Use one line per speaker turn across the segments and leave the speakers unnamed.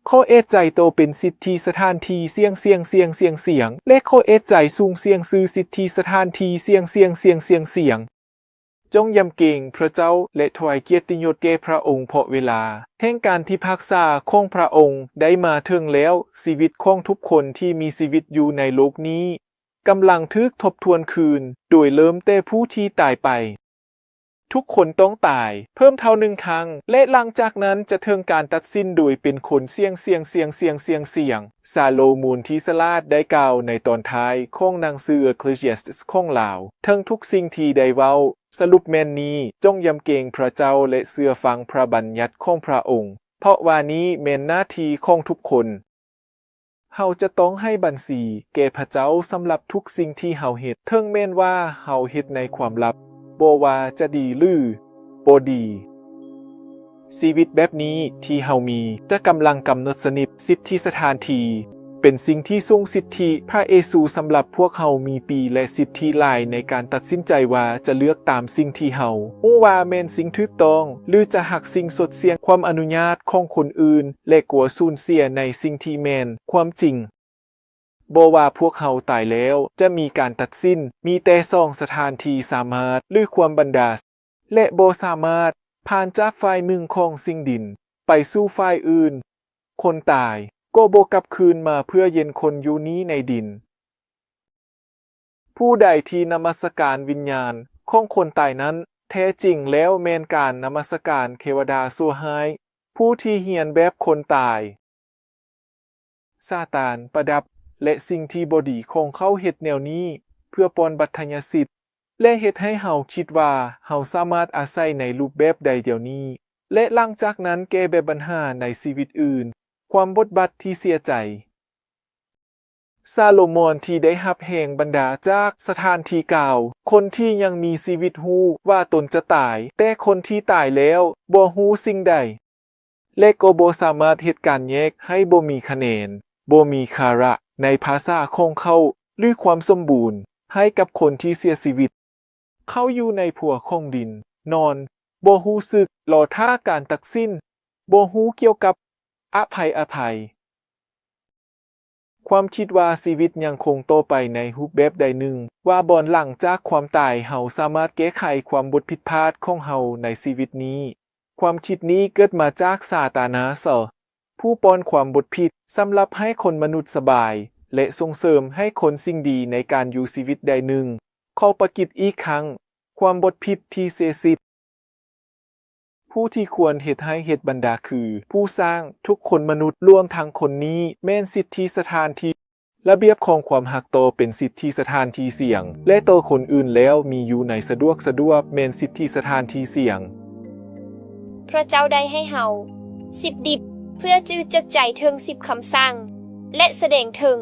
ข้อเอใจโตเป็นสิทธิสถานที่เสียงและข้อเอใจสูงเสียงซื้อสิทธิสถานที่เสียงจงยำเก่งพระเจ้าและถวายเกียรติยศแก่พระองค์เพราะเวลาแห่งการที่พักษาของพระองค์ได้มาถึงแล้วชีวิตของทุกคนที่มีชีวิตอยู่ในโลกนี้กำลังทึกทบทวนคืนโดยเริ่มแต่ผู้ที่ตายไปทุกคนต้องตายเพิ่มเท่าหนึ่งครั้งและหลังจากนั้นจะถึงการตัดสินโดยเป็นคนเสียงซาโลมูนที่สลาดได้กล่าวในตอนท้ายของหนังสือ Ecclesiastes ของลาวทั้งทุกสิ่งที่ได้เว้าสรุปแม่นนี้จงยำเกรงพระเจ้าและเชื่อฟังพระบัญญัติของพระองค์เพราะว่านี้แม่นหน้าที่ของทุกคนเฮาจะต้องให้บัญชีแก่พระเจ้าสำหรับทุกสิ่งที่เฮาเฮ็ดถึงแม้นว่าเฮาเฮ็ดในความลับบ่ว่าจะดีหรือบ่ดีชีวิตแบบนี้ที่เฮามีจะกำลังกำหนดสนิทสิทธิสถานที่เป็นสิ่งที่ทรงสิทธิพระเยซูสำหรับพวกเฮามีปีและสิทธิหลายในการตัดสินใจว่าจะเลือกตามสิ่งที่เฮาว่าแม่นสิ่งถูกต้องหรือจะหักสิ่งสดเสียงความอนุญาตของคนอื่นและกลัวสูญเสียในสิ่งที่แม่นความจริงบ่ว่าพวกเขาตายแล้วจะมีการตัดสินมีแต่สองสถานที่สามารถหรือความบันดาลและบ่สามารถผ่านจากฝ่ายหนึ่งของสิ่งดินไปสู่ฝ่ายอื่นคนตายก็บ่กลับคืนมาเพื่อเย็นคนอยู่นี้ในดินผู้ใดที่นมัสการวิญญาณของคนตายนั้นแท้จริงแล้วแม่นการนมัสการเทวดาชั่วร้ายผู้ที่เฮียนแบบคนตายซาตานประดับและสิ่งที่บดีของเขาเฮ็ดแนวนี้เพื่อปอนบัตยสิทธิ์และเฮ็ดให้เฮาคิดว่าเฮาสามารถอาศัยในรูปแบบใดเดียวนี้และหลังจากนั้นแก้แบบปัญหาในชีวิตอื่นความบทบัตที่เสียใจซาโลมอนที่ได้รับแห่งบรรดาจากสถานที่กล่าวคนที่ยังมีชีวิตฮู้ว่าตนจะตายแต่คนที่ตายแล้วบ่ฮู้สิ่งใดและก็บ่สามารถเฮ็ดการแยกให้บ่มีคะแนนบ่มีคาระในภาษาของเขาหรือความสมบูรณ์ให้กับคนที่เสียชีวิตเขาอยู่ในผัวของดินนอนบ่ฮู้สึกรอท่าการตัดสินบ่ฮู้เกี่ยวกับอภัยความคิดว่าชีวิตยังคงโตไปในรูปแบบใดหนึ่งว่าบอนหลังจากความตายเฮาสามารถแก้ไขความบทผิดพลาดของเฮาในชีวิตนี้ความคิดนี้เกิดมาจากซาตานาสผู้ป้อนความบทผิดสำหรับให้คนมนุษย์สบายและส่งเสริมให้คนสิ่งดีในการอยู่ชีวิตใดหนึ่งข้อประกิจอีกครั้งความบทผิดที่เสียสิทธิ์ผู้ที่ควรเฮ็ดให้เฮ็ดบรรดาคือผู้สร้างทุกคนมนุษย์รวมทั้งคนนี้แม่นสิทธิสถานที่ระเบียบของความหักโตเป็นสิทธิสถานที่เสี่ยงและโตคนอื่นแล้วมีอยู่ในสะดวกแม่นสิทธิสถานที่เสี่ยง
พระเจ้าได้ให้เฮา10ดิบเพื่อจื้อจดใจถึง10คำสั่งและแสดงถึง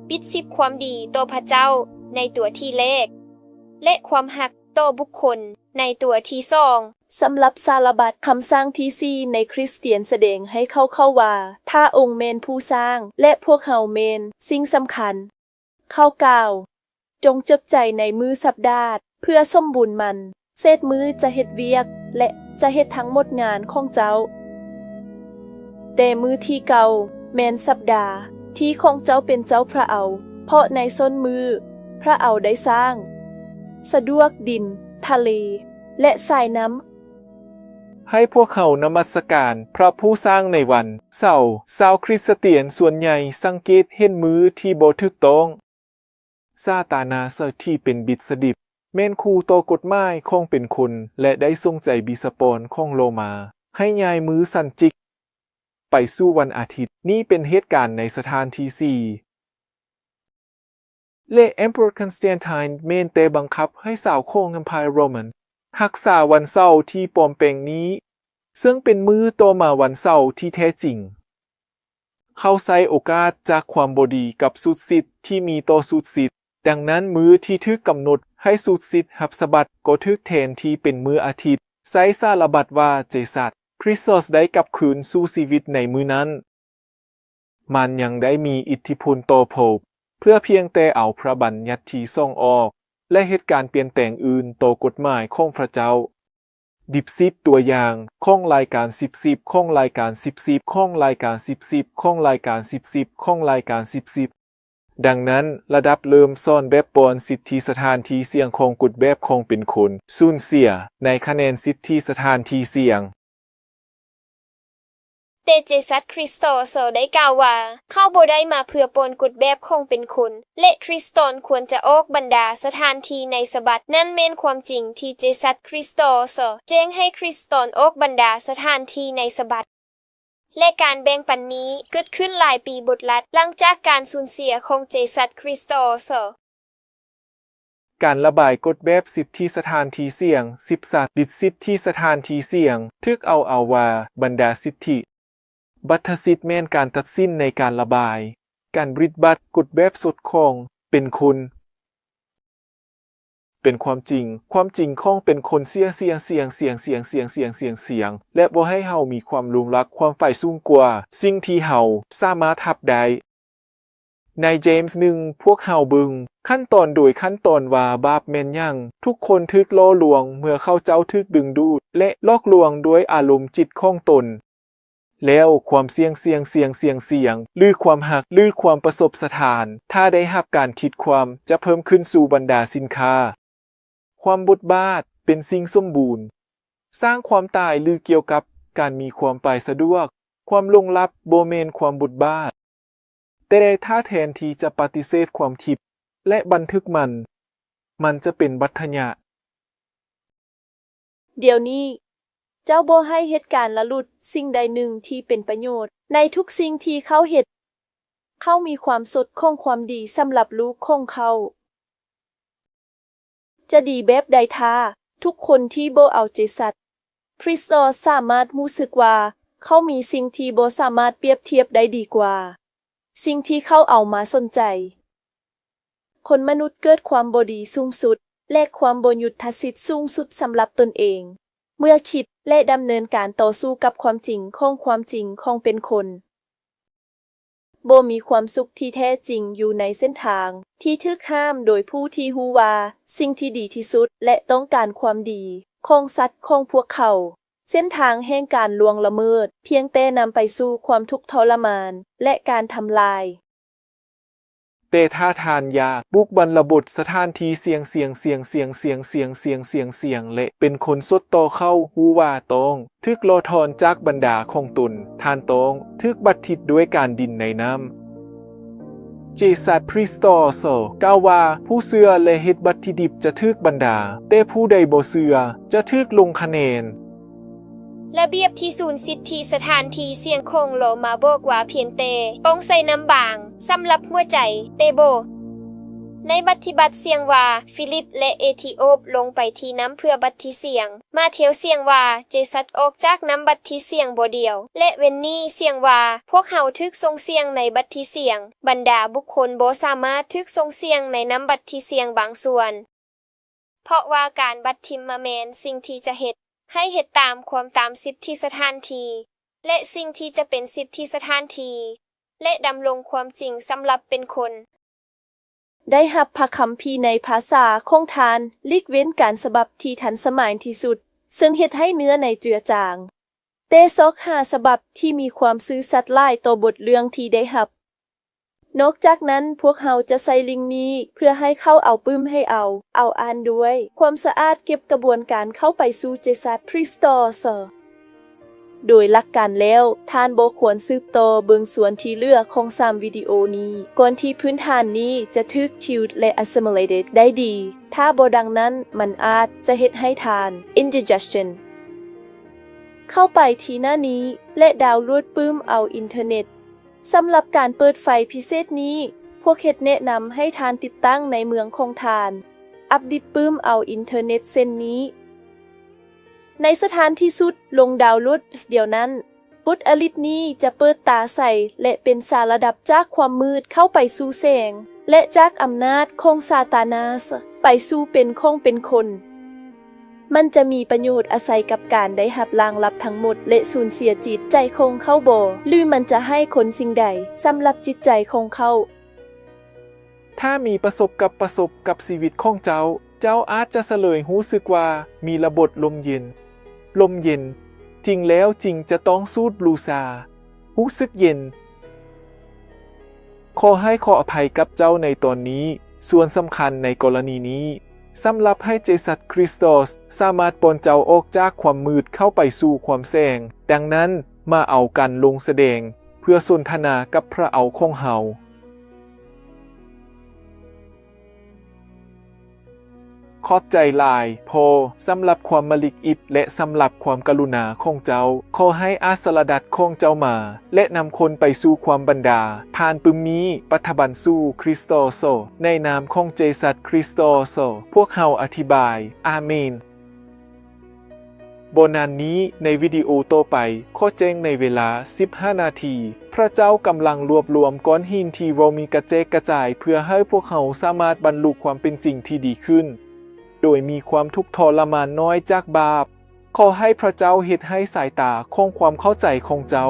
ปิด10ความดีต่อพระเจ้าในตัวที่แรกและความหักต่อบุคคลในตัวที่2
สำหรับสารบัตรคำสร้างที่4ในคริสเตียนแสดงให้เข้าว่าพระองค์เมนผู้สร้างและพวกเฮาเมนสิ่งสำคัญข้อกล่าวจงจดใจในมือสัปดาห์เพื่อสมบูรณ์มันเศษมือจะเฮ็ดเวียกและจะเฮ็ดทั้งหมดงานของเจ้าแต่มือที่เก่าแมนสัปดาห์ที่ของเจ้าเป็นเจ้าพระเอาเพราะในส้นมือพระเอาได้สร้างสะดวกดินทะเลและสายน้ำ
ให้พวกเขานมัสการพระผู้สร้างในวันเสาร์ชาวคริสเตียนส่วนใหญ่สังเกตเห็นมือที่บ่ถูกต้องซาตานาที่เป็นบิดสดิบแม่นครูต่อกฎหมายของเป็นคนและได้ทรงใจบิสปอนของโรมาให้ย้ายมือสันจิกไปสู่วันอาทิตย์นี่เป็นเหตุการณ์ในสถานที่4และ Emperor Constantine แม่นแต่บังคับให้สาวของ Empire Roman รักษาวันเสาร์ที่ปลอมแปลงนี้ซึ่งเป็นมือต่อมาวันเสาร์ที่แท้จริงเขาใช้โอกาสจากความบดีกับสุดสิทธิ์ที่มีต่อสุดสิทธิ์ดังนั้นมือที่ถูกกำหนดให้สุดสิทธิ์รับสบัดก็ถูกแทนที่เป็นมืออาทิตย์ใช้สารบัตว่าเจสัตคริสตุสได้กลับคืนสู่ชีวิตในมือนั้นมันยังได้มีอิทธิพลต่อโภพเพื่อเพียงแต่เอาพระบัญญัติที่ส่งออกและเหตุการณ์เปลี่ยนแปลงอื่นต่อกฎหมายของพระเจ้า ดิบ10ตัวอย่างของรายการ10ของรายการ10ของรายการ10ของรายการ10ของรายการ10ดังนั้นระดับเริ่มซ่อนแบบปอนสิทธิสถานที่เสี่ยงของกุดแบบคงเป็นคนสูญเสียในคะแนนสิทธิสถานที่เสี่ยง
แต่เจสัสคริสโตโซได้กล่าวว่าเขาบ่ได้มาเพื่อปนกุดแบบคงเป็นคนและคริสตอนควรจะออกบรรดาสถานที่ในสบัดนั่นแม่นความจริงที่เจสัสคริสโตโซแจ้งให้คริสตอนออกบรรดาสถานที่ในสบัดและการแบ่งปันนี้เกิดขึ้นหลายปีบุตรลัดหลังจากการสูญเสียของเจสัสคริสโตโซ
การระบายกฎแบบสิทธิสถานที่เสี่ยง10สัตว์ดิดสิทธิสถานที่เสี่ยงทึกเอาว่าบรรดาสิทธิบัตรสิทธิ์แม่นการตัดสินในการระบายการบริดบัตรกฎแบบสดของเป็นคนเป็นความจริงของเป็นคนเสียและบ่ให้เฮามีความลุงลักความฝ่ายสูงกว่าสิ่งที่เฮาสามารถทับได้ในเจมส์1พวกเฮาบึงขั้นตอนโดยขั้นตอนว่าบาปแม่นยังทุกคนถึกล่อลวงเมื่อเขาเจ้าถึกดึงดูดและลอกลวงด้วยอารมณ์จิตของตนแล้วความเสี่ยงหรือความหักหรือความประสบสถานถ้าได้รับการคิดความจะเพิ่มขึ้นสู่บรรดาสินค้าความบุดบาทเป็นสิ่งสมบูรณ์สร้างความตายหรือเกี่ยวกับการมีความไปสะดวกความลงลับโบเมนความบุดบาทแต่ถ้าแทนที่จะปฏิเสธความทิพย์และบันทึกมันจะเป็นบัตญะ
เดี๋ยวนี้เจ้าบ่ให้เหตุการณ์ละลุดสิ่งใดหนึ่งที่เป็นประโยชน์ในทุกสิ่งที่เขาเฮ็ดเขามีความสดของความดีสำหรับลูกของเขาจะดีแบบใดท่าทุกคนที่บ่เอาใจสัตว์คริสตสามารถรู้สึกว่าเขามีสิ่งที่บ่สามารถเปรียบเทียบได้ดีกว่าสิ่งที่เขาเอามาสนใจคนมนุษย์เกิดความบ่ดีสูงสุดและความบ่ยุทธศิษย์สูงสุดสำหรับตนเองเมื่อคิดและดำเนินการต่อสู้กับความจริงของเป็นคนบ่มีความสุขที่แท้จริงอยู่ในเส้นทางที่ถูกห้ามโดยผู้ที่รู้ว่าสิ่งที่ดีที่สุดและต้องการความดีของสัตว์ของพวกเขาเส้นทางแห่งการลวงละเมิดเพียงแต่นำไปสู่ความทุกข์ทรมานและการทำลาย
แต่ถ้าทานยากบุกบรรลบทสถานที่เสี่ยงและเป็นคนสดต่อเข้าหูว่าต้องทึกลอทอนจากบรรดาของตนทานต้องทึกบัดทิดด้วยการดินในน้ำเจสัสคริสโตโซกล่าวว่าผู้เชื่อและเฮ็ดบัดที่ดิบจะทึกบรรดาแต่ผู้ใดบ่เชื่อจะทึกลงคะแนน
ระเบียบที่ศูนย์สิทธิสถานที่เสี่ยงคงโลมาบอกว่าเพียงแต่ต้องใส่น้ำบางสำหรับหัวใจเตโบในบัตรที่บัตรเสียงว่าฟิลิปและเอธิโอปลงไปที่น้ำเพื่อบัตรที่เสียงมาเทียวเสียงว่าเจสัสออกจากน้ำบัตรที่เสียงบ่เดียวและเวนนี่เสียงว่าพวกเขาทึกทรงเสียงในบัตรที่เสียงบรรดาบุคคลบ่สามารถทึกทรงเสียงในน้ำบัตรที่เสียงบางส่วนเพราะว่าการบัตรทิมมาแมนสิ่งที่จะเฮ็ดให้เฮ็ดตามความตามสิทธิสถานที่และสิ่งที่จะเป็นสิทธิสถานที่และดำรงความจริงสำหรับเป็นคน
ได้รับพระคัมภีร์ในภาษาของทานหลีกเว้นการฉบับที่ทันสมัยที่สุดซึ่งเฮ็ดให้เนื้อในเจือจางแต่ซอก5ฉบับที่มีความซื่อสัตย์หลายต่อบทเรื่องที่ได้รับนอกจากนั้นพวกเราจะใส่ลิงก์นี้เพื่อให้เข้าเอาปื้มให้เอาอ่านด้วยความสะอาดเก็บกระบวนการเข้าไปสู่เจสัสคริสโตสโดยหลักการแล้วท่านบ่ควรสืบต่อเบิงส่วนที่เหลือของ3วิดีโอนี้ก่อนที่พื้นฐานนี้จะถูก tuned และ assimilated ได้ดีถ้าบ่ดังนั้นมันอาจจะเฮ็ดให้ทาน indigestion เข้าไปที่หน้านี้และดาวน์โหลดปื้มเอาอินเทอร์เน็ตสำหรับการเปิดไฟพิเศษนี้พวกเฮ็ดแนะนำให้ทานติดตั้งในเมืองของทานอัปเดตปื้มเอาอินเทอร์เน็ตเส้นนี้ในสถานที่สุดลงดาวน์โหลดเดียวนั้นบุตรอลิตนี้จะเปิดตาใส่และเป็นสารระดับจากความมืดเข้าไปสู่แสงและจากอำนาจของซาตานาสไปสู่เป็นคนมันจะมีประโยชน์อาศัยกับการได้รับลางลับทั้งหมดและสูญเสียจิตใจคงเข้าบ่หรือมันจะให้คนสิ่งใดสำหรับจิตใจคงเข้า
ถ้ามีประสบกับชีวิตของเจ้าอาจจะเสลยรู้สึกว่ามีระบบลมเย็น ลมเย็น จริงแล้วจริงจะต้องสูดบลูซารู้สึกเย็น ขออภัยกับเจ้าในตอนนี้ ส่วนสำคัญในกรณีนี้สำหรับให้เจสัสคริสโตสสามารถปนเจ้าออกจากความมืดเข้าไปสู่ความแสง ดังนั้นมาเอากันลงแสดงเพื่อสนทนากับพระเอาของเฮาขอบใจหลายพอสำหรับความมลิกอิบและสำหรับความกรุณาของเจ้าขอให้อาสรดัดของเจ้ามาและนำคนไปสู่ความบรรดาผ่านปึมนี้ปัทบันสู่คริสโตโซในนามของเจสัสคริสโตโซพวกเฮาอธิบายอาเมนบนนั้นนี้ในวิดีโอต่อไปขอแจ้งในเวลา15 นาทีพระเจ้ากำลังรวบรวมก้อนหินที่เรามีกระเจกกระจายเพื่อให้พวกเขาสามารถบรรลุความเป็นจริงที่ดีขึ้นโดยมีความทุกข์ทรมานน้อยจากบาปขอให้พระเจ้าเฮ็ดให้สายตาของความเข้าใจของเจ้า